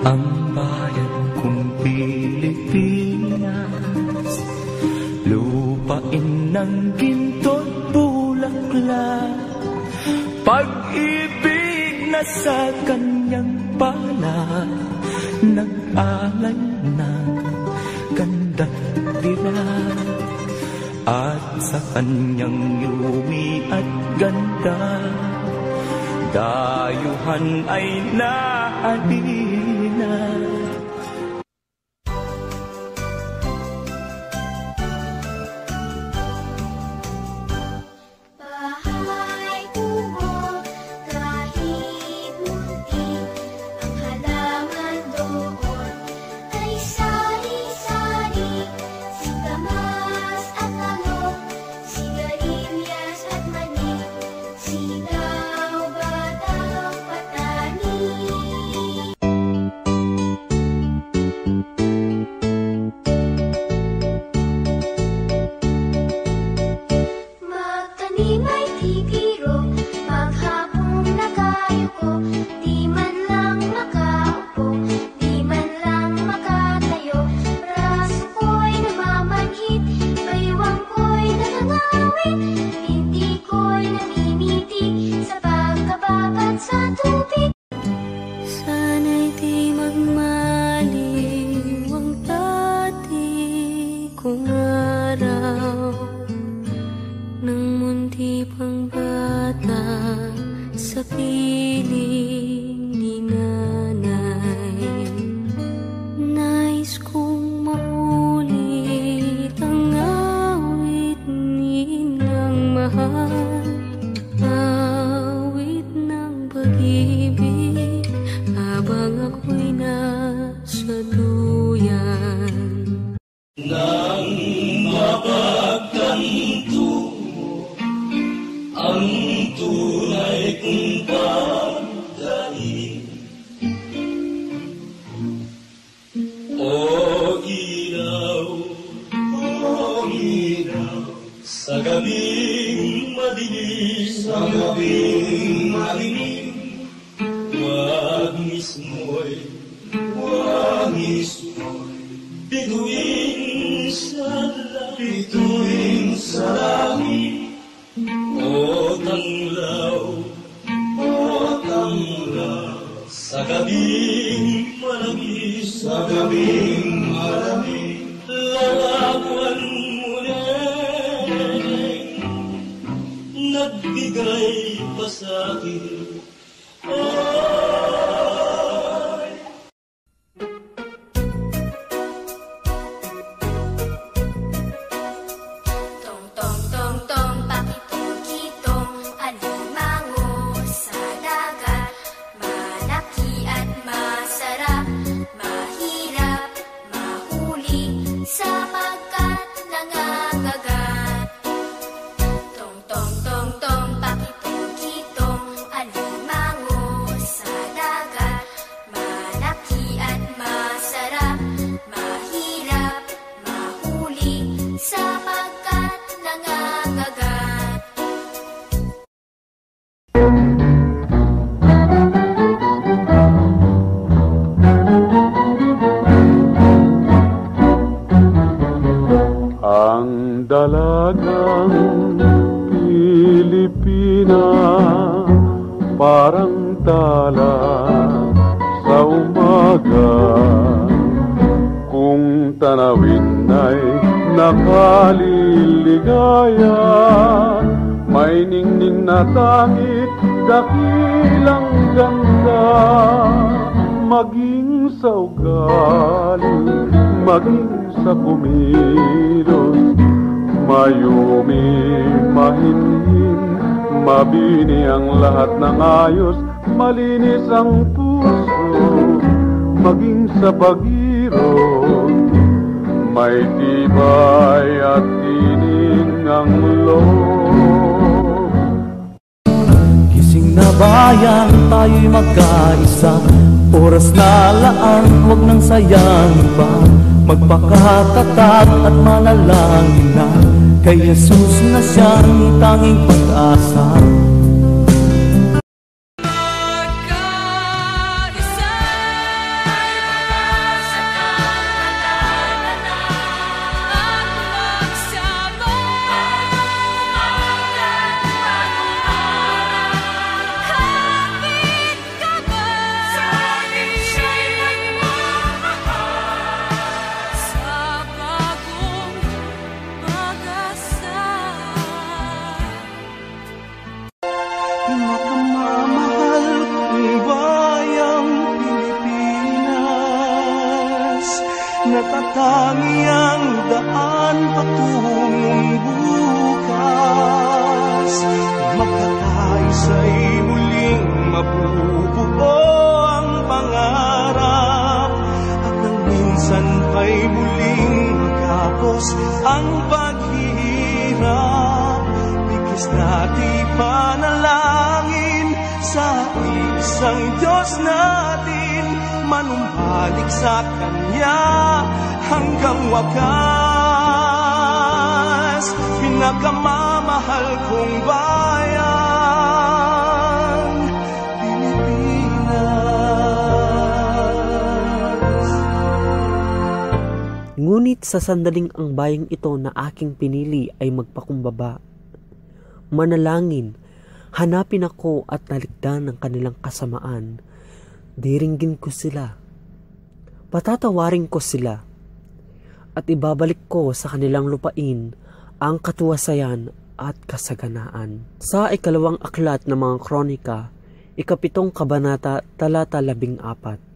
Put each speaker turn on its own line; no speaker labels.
ang bayan kong Pilipinas, lupain ng ginto't bulaklak, pag-ibig na sa kanyang pala, nag-alay ng ganda't dilag, at sa kanyang yumi at ganda, dayuhan ay nahalina.
Mabini ang lahat ng ayos, malinis ang puso, maging sa pag-irot, may tibay at tining ang loob.
Gising na bayan, tayo'y magkaisa, oras na laan, huwag nang sayangin pa, magpakatatag at manalangin na kay Jesus na siyang tanging pag-asa.
Magkaisa
natatangi ang daan patungong bukas. Magkakaisa'y muling mabubuo ang pangarap, at nang minsan pa'y muling magkapos ang paghihirap. Bigis natin panalangin sa isang Diyos natin, manumbalik sa Kanya hanggang wakas. Pinakamamahal kong bayan, Pilipinas.
Ngunit sa sandaling ang bayang ito na aking pinili ay magpakumbaba, manalangin, hanapin ako at naligdan ng kanilang kasamaan. Diringgin ko sila, patatawarin ko sila, at ibabalik ko sa kanilang lupain ang katuwasayan at kasaganaan. Sa ikalawang aklat ng mga kronika, 7 kabanata, talata 14.